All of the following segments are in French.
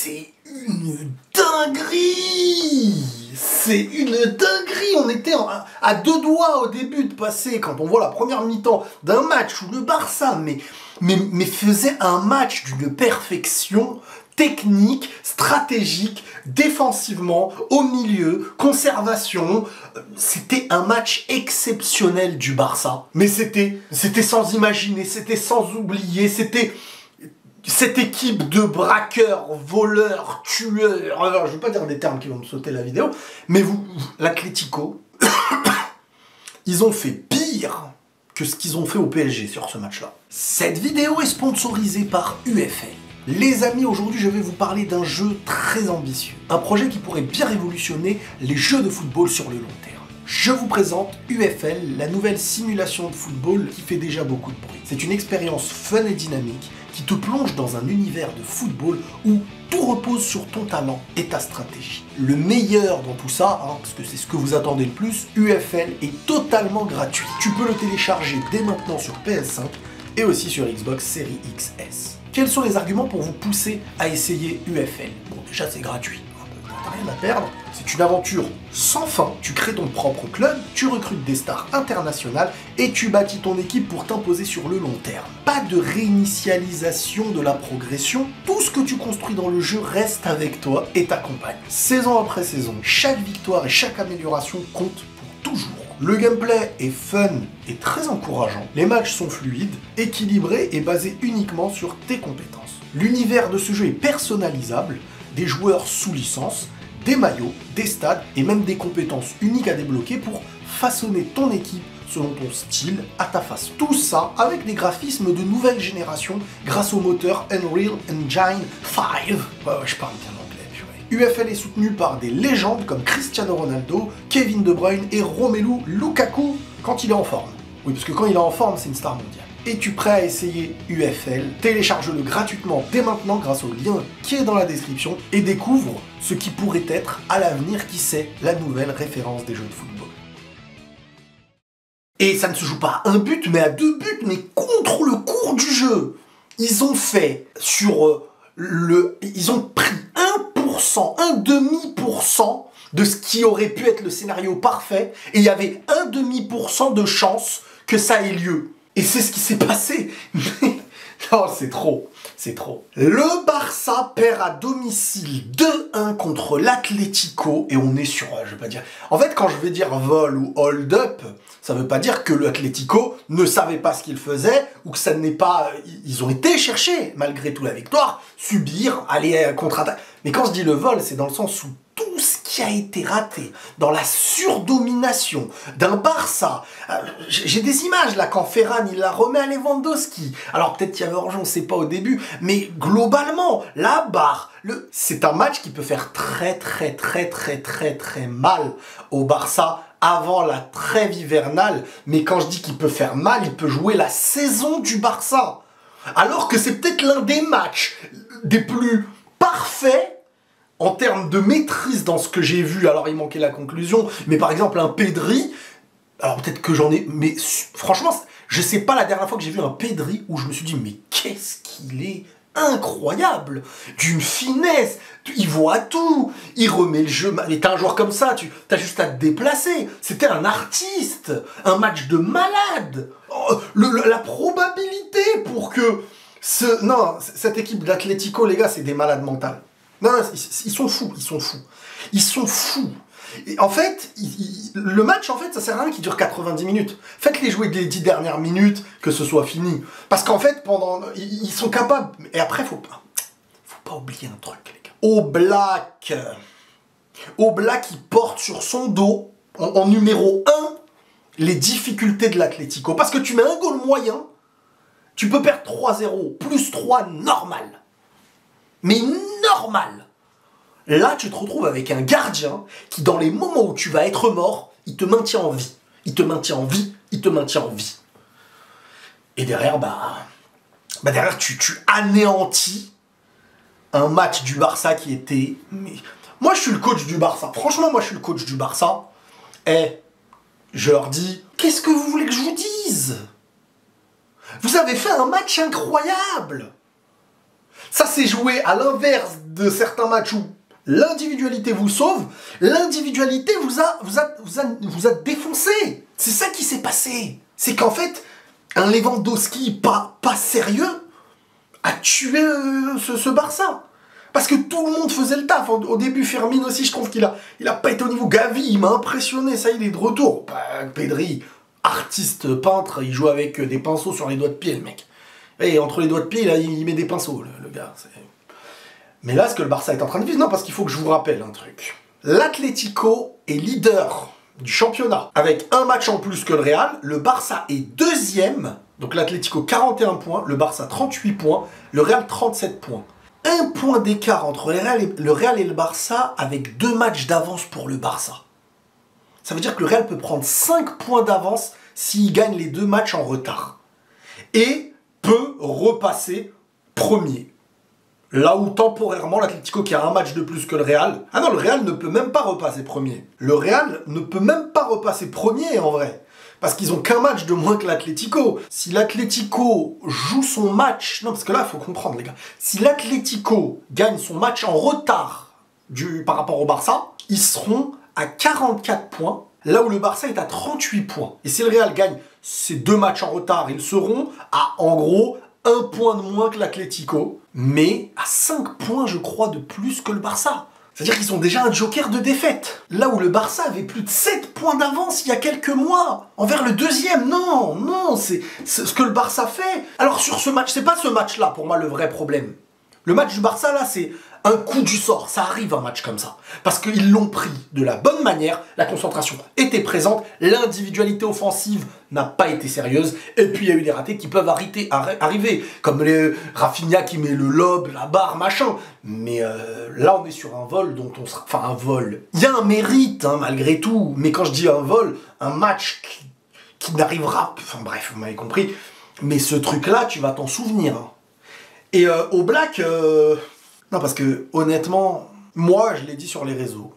c'est une dinguerie! C'est une dinguerie! On était à deux doigts au début de passer, quand on voit la première mi-temps d'un match où le Barça mais faisait un match d'une perfection technique, stratégique, défensivement, au milieu, conservation. C'était un match exceptionnel du Barça. Mais c'était sans imaginer, c'était sans oublier, c'était cette équipe de braqueurs, voleurs, tueurs. Alors, je ne vais pas dire des termes qui vont me sauter la vidéo, mais l'Atlético, ils ont fait pire que ce qu'ils ont fait au PSG sur ce match-là. Cette vidéo est sponsorisée par UFL. Les amis, aujourd'hui je vais vous parler d'un jeu très ambitieux. Un projet qui pourrait bien révolutionner les jeux de football sur le long terme. Je vous présente UFL, la nouvelle simulation de football qui fait déjà beaucoup de bruit. C'est une expérience fun et dynamique qui te plonge dans un univers de football où tout repose sur ton talent et ta stratégie. Le meilleur dans tout ça, parce que c'est ce que vous attendez le plus, UFL est totalement gratuit. Tu peux le télécharger dès maintenant sur PS5 et aussi sur Xbox Series XS. Quels sont les arguments pour vous pousser à essayer UFL? Bon, déjà c'est gratuit, t'as rien à perdre. C'est une aventure sans fin, tu crées ton propre club, tu recrutes des stars internationales et tu bâtis ton équipe pour t'imposer sur le long terme. Pas de réinitialisation de la progression, tout ce que tu construis dans le jeu reste avec toi et t'accompagne. Saison après saison, chaque victoire et chaque amélioration compte pour toujours. Le gameplay est fun et très encourageant. Les matchs sont fluides, équilibrés et basés uniquement sur tes compétences. L'univers de ce jeu est personnalisable, des joueurs sous licence, des maillots, des stades et même des compétences uniques à débloquer pour façonner ton équipe selon ton style, à ta façon. Tout ça avec des graphismes de nouvelle génération grâce au moteur Unreal Engine 5. Ouais, je parle bien anglais. UFL est soutenu par des légendes comme Cristiano Ronaldo, Kevin De Bruyne et Romelu Lukaku quand il est en forme. Oui, parce que quand il est en forme, c'est une star mondiale. Es-tu prêt à essayer UFL? Télécharge-le gratuitement dès maintenant grâce au lien qui est dans la description et découvre ce qui pourrait être à l'avenir, qui sait, la nouvelle référence des jeux de football. Et ça ne se joue pas à un but, mais à deux buts, mais contre le cours du jeu. Ils ont fait sur ils ont pris 1,5% de ce qui aurait pu être le scénario parfait, et il y avait 1,5% de chance que ça ait lieu. Et c'est ce qui s'est passé. Non, c'est trop. C'est trop. Le Barça perd à domicile 2-1 contre l'Atlético, et on est sur, je vais pas dire... En fait, quand je vais dire vol ou hold up, ça veut pas dire que l'Atlético ne savait pas ce qu'il faisait, ou que ça n'est pas... Ils ont été chercher, malgré tout, la victoire, subir, aller contre-attaque. Mais quand je dis le vol, c'est dans le sens où tout ce qui a été raté dans la surdomination d'un Barça. J'ai des images là quand Ferran il la remet à Lewandowski. Alors peut-être qu'il y avait origine, on ne sait pas au début, mais globalement, la barre, c'est un match qui peut faire très mal au Barça avant la trêve hivernale. Mais quand je dis qu'il peut faire mal, il peut jouer la saison du Barça. Alors que c'est peut-être l'un des matchs des plus parfaits en termes de maîtrise dans ce que j'ai vu. Alors il manquait la conclusion, mais par exemple un Pedri, alors peut-être que j'en ai, mais franchement, je sais pas la dernière fois que j'ai vu un Pedri où je me suis dit, mais qu'est-ce qu'il est incroyable, d'une finesse, il voit tout, il remet le jeu, mais t'as un joueur comme ça, t'as juste à te déplacer, c'était un artiste, un match de malade, la probabilité pour que cette équipe d'Atlético, les gars, c'est des malades mentales. Non, ils sont fous, ils sont fous. Ils sont fous. Et en fait, le match, en fait, ça sert à rien qu'il dure 90 minutes. Faites-les jouer les 10 dernières minutes, que ce soit fini. Parce qu'en fait, ils sont capables. Et après, faut pas oublier un truc, les gars. Oblak, il porte sur son dos, en numéro 1, les difficultés de l'Atlético. Parce que tu mets un goal moyen, tu peux perdre 3-0, plus 3 normal. Mais normal. Là, tu te retrouves avec un gardien qui, dans les moments où tu vas être mort, il te maintient en vie. Il te maintient en vie. Il te maintient en vie. Et derrière, derrière, tu anéantis un match du Barça qui était... Mais... Moi, je suis le coach du Barça. Franchement, moi, je suis le coach du Barça. Et je leur dis, qu'est-ce que vous voulez que je vous dise? Vous avez fait un match incroyable. Ça s'est joué à l'inverse de certains matchs où l'individualité vous sauve, l'individualité vous a défoncé. C'est ça qui s'est passé. C'est qu'en fait, un Lewandowski pas sérieux a tué ce Barça. Parce que tout le monde faisait le taf. Au début, Fermin aussi, je trouve qu'il a pas été au niveau. Gavi, il m'a impressionné, ça il est de retour. Pedri, artiste peintre, il joue avec des pinceaux sur les doigts de pied, le mec. Et entre les doigts de pied, là, il met des pinceaux, le gars. Mais là, ce que le Barça est en train de vivre, non, parce qu'il faut que je vous rappelle un truc. L'Atlético est leader du championnat. Avec un match en plus que le Real, le Barça est deuxième. Donc l'Atlético 41 points, le Barça 38 points, le Real 37 points. Un point d'écart entre le Real et le Barça avec 2 matchs d'avance pour le Barça. Ça veut dire que le Real peut prendre 5 points d'avance s'il gagne les 2 matchs en retard. Et peut repasser premier. Là où temporairement l'Atlético qui a un match de plus que le Real... Ah non, le Real ne peut même pas repasser premier. Le Real ne peut même pas repasser premier en vrai. Parce qu'ils ont qu'un match de moins que l'Atlético. Si l'Atlético joue son match... Non, parce que là, il faut comprendre, les gars. Si l'Atlético gagne son match en retard par rapport au Barça, ils seront à 44 points, là où le Barça est à 38 points. Et si le Real gagne ces 2 matchs en retard, ils seront à, en gros, 1 point de moins que l'Atlético, mais à 5 points, je crois, de plus que le Barça. C'est-à-dire qu'ils ont déjà un joker de défaite. Là où le Barça avait plus de 7 points d'avance il y a quelques mois envers le deuxième. Non, c'est ce que le Barça fait. Alors sur ce match, c'est pas ce match-là pour moi le vrai problème. Le match du Barça, là, c'est un coup du sort. Ça arrive un match comme ça. Parce qu'ils l'ont pris de la bonne manière. La concentration était présente. L'individualité offensive n'a pas été sérieuse. Et puis, il y a eu des ratés qui peuvent arriver. Comme les Rafinha qui met le lob, la barre, machin. Mais là, on est sur un vol dont on sera... Enfin, un vol. Il y a un mérite, hein, malgré tout. Mais quand je dis un vol, un match qui n'arrivera... Enfin, bref, vous m'avez compris. Mais ce truc-là, tu vas t'en souvenir. Hein. Et au Black... Non, parce que, honnêtement, moi, je l'ai dit sur les réseaux.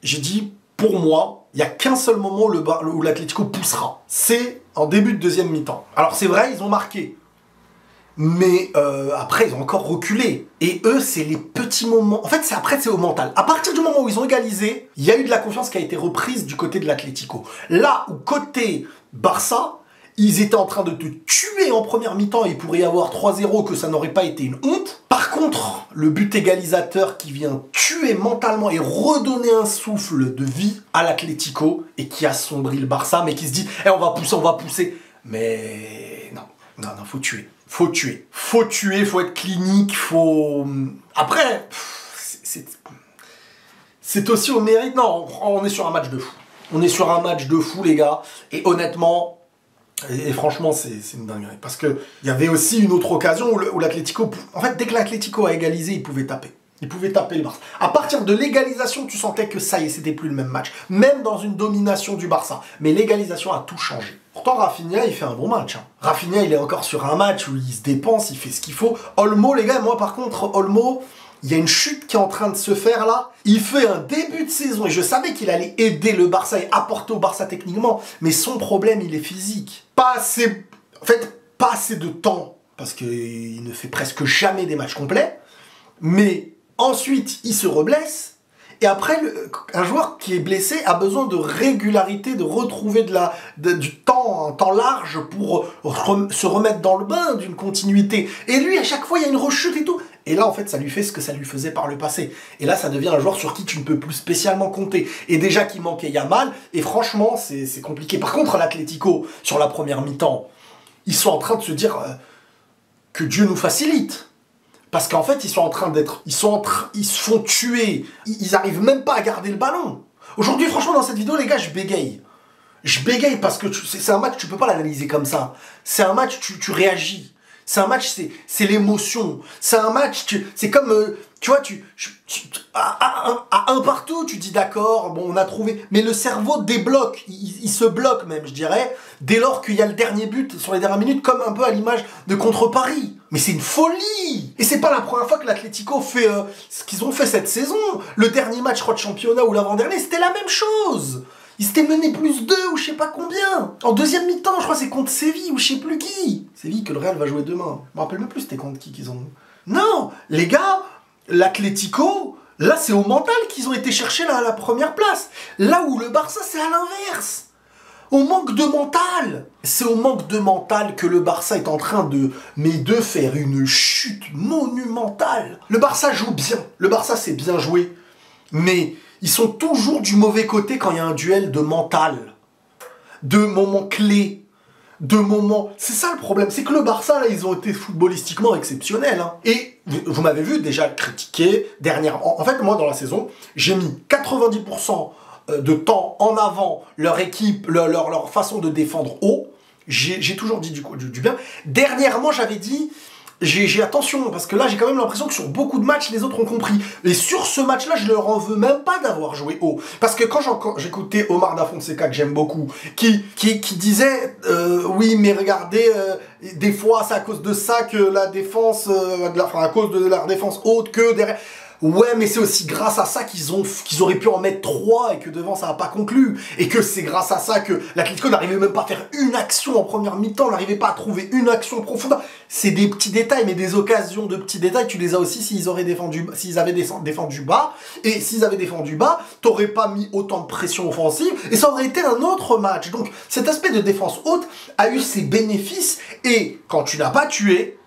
J'ai dit, pour moi, il n'y a qu'un seul moment où l'Atlético poussera. C'est en début de deuxième mi-temps. Alors, c'est vrai, ils ont marqué. Mais après, ils ont encore reculé. Et eux, c'est les petits moments... En fait, c'est au mental. À partir du moment où ils ont égalisé, il y a eu de la confiance qui a été reprise du côté de l'Atlético. Là où, côté Barça... Ils étaient en train de te tuer en première mi-temps et il pourrait y avoir 3-0 que ça n'aurait pas été une honte. Par contre, le but égalisateur qui vient tuer mentalement et redonner un souffle de vie à l'Atlético et qui assombrit le Barça, mais qui se dit « on va pousser ». Mais non, faut tuer. Faut être clinique, faut... Après, c'est aussi au mérite. Non, on est sur un match de fou. On est sur un match de fou, les gars. Et honnêtement... Et franchement, c'est une dinguerie. Parce qu'il y avait aussi une autre occasion où l'Atlético... En fait, dès que l'Atlético a égalisé, il pouvait taper. Il pouvait taper le Barça. À partir de l'égalisation, tu sentais que ça y est, c'était plus le même match. Même dans une domination du Barça. Mais l'égalisation a tout changé. Pourtant, Rafinha, il fait un bon match. Hein. Rafinha, il est encore sur un match où il se dépense, il fait ce qu'il faut. Olmo, les gars, moi par contre, Olmo... Il y a une chute qui est en train de se faire là. Il fait un début de saison et je savais qu'il allait aider le Barça et apporter au Barça techniquement. Mais son problème, il est physique. Pas assez de temps parce qu'il ne fait presque jamais des matchs complets. Mais ensuite, il se reblesse. Et après, un joueur qui est blessé a besoin de régularité, de retrouver du temps, un temps large pour se remettre dans le bain, d'une continuité. Et lui, à chaque fois, il y a une rechute et tout. Et là, en fait, ça lui fait ce que ça lui faisait par le passé. Et là, ça devient un joueur sur qui tu ne peux plus spécialement compter. Et déjà qu'il manquait Yamal, et franchement, c'est compliqué. Par contre, l'Atlético, sur la première mi-temps, ils sont en train de se dire que Dieu nous facilite. Parce qu'en fait, ils se font tuer. Ils arrivent même pas à garder le ballon. Aujourd'hui, franchement, dans cette vidéo, les gars, je bégaye. Je bégaye parce que c'est un match, tu peux pas l'analyser comme ça. C'est un match, tu réagis. C'est un match, c'est l'émotion. C'est un match, c'est comme, tu vois, à un partout, tu dis d'accord, bon, on a trouvé. Mais le cerveau débloque, il se bloque même, je dirais, dès lors qu'il y a le dernier but sur les dernières minutes, comme un peu à l'image de contre Paris. Mais c'est une folie! Et c'est pas la première fois que l'Atlético fait ce qu'ils ont fait cette saison. Le dernier match, je crois, de championnat ou l'avant-dernier, c'était la même chose. Ils s'étaient menés +2 ou je sais pas combien. En deuxième mi-temps, je crois c'est contre Séville ou je sais plus qui. Séville que le Real va jouer demain. Je me rappelle même plus c'était contre qui qu'ils ont... Non, les gars, l'Atlético, là c'est au mental qu'ils ont été chercher la première place. Là où le Barça c'est à l'inverse. Au manque de mental. C'est au manque de mental que le Barça est en train de faire une chute monumentale. Le Barça joue bien. Le Barça c'est bien joué. Mais ils sont toujours du mauvais côté quand il y a un duel de mental. De moments clés. De moments... C'est ça le problème. C'est que le Barça, là, ils ont été footballistiquement exceptionnels. Hein. Et vous m'avez vu déjà critiquer dernièrement. En fait, moi, dans la saison, j'ai mis 90% de temps en avant leur équipe, leur façon de défendre haut. J'ai toujours dit du bien. Dernièrement, j'avais dit, j'ai attention, parce que là, j'ai quand même l'impression que sur beaucoup de matchs, les autres ont compris. Et sur ce match-là, je leur en veux même pas d'avoir joué haut. Parce que quand j'écoutais Omar Da Fonseca, que j'aime beaucoup, qui disait, oui, mais regardez, des fois, c'est à cause de ça que la défense, à cause de la défense haute que derrière... Ouais, mais c'est aussi grâce à ça qu'ils auraient pu en mettre 3 et que devant ça n'a pas conclu. Et que c'est grâce à ça que l'Atlético n'arrivait même pas à faire une action en première mi-temps, n'arrivait pas à trouver une action profonde. C'est des petits détails, mais des occasions de petits détails, tu les as aussi s'ils avaient défendu bas. Et s'ils avaient défendu bas, t'aurais pas mis autant de pression offensive et ça aurait été un autre match. Donc cet aspect de défense haute a eu ses bénéfices et quand tu n'as pas tué,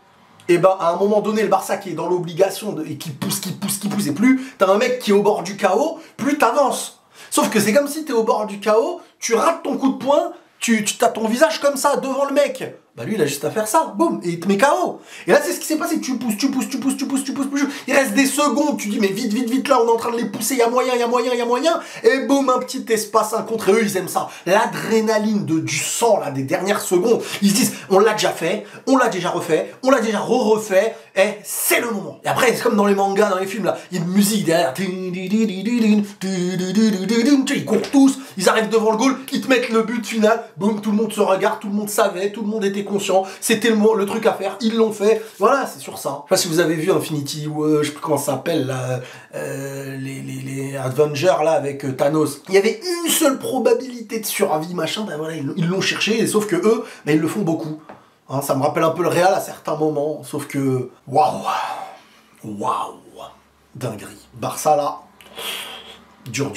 et ben à un moment donné, le Barça qui est dans l'obligation et qui pousse, et plus t'as un mec qui est au bord du chaos, plus t'avances. Sauf que c'est comme si t'es au bord du chaos, tu rates ton coup de poing, tu t'as ton visage comme ça devant le mec. Bah lui il a juste à faire ça, boum, et il te met KO. Et là c'est ce qui s'est passé, tu pousses. Il reste des secondes, tu dis mais vite, là on est en train de les pousser, il y a moyen. Et boum, un petit espace, un contre, et eux ils aiment ça. L'adrénaline du sang là, des dernières secondes, ils se disent on l'a déjà fait, on l'a déjà refait, on l'a déjà refait, et c'est le moment. Et après c'est comme dans les mangas, dans les films là, il y a une musique derrière. Ils courent tous, ils arrivent devant le goal, ils te mettent le but final, boum, tout le monde se regarde, tout le monde savait, tout le monde était conscient, c'était le truc à faire, ils l'ont fait, voilà, c'est sur ça. Je sais pas si vous avez vu Infinity, je sais plus comment ça s'appelle, là, les Avengers, là, avec Thanos. Il y avait une seule probabilité de survie, machin, ben voilà, ils l'ont cherché, et sauf que eux, ben ils le font beaucoup. Hein, ça me rappelle un peu le Real à certains moments, sauf que, waouh, dinguerie. Barça, là, dur.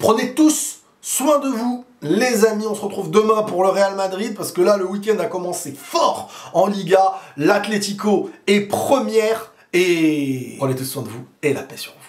Prenez tous soin de vous, les amis. On se retrouve demain pour le Real Madrid parce que là, le week-end a commencé fort en Liga. L'Atlético est première et prenez tous soin de vous et la paix sur vous.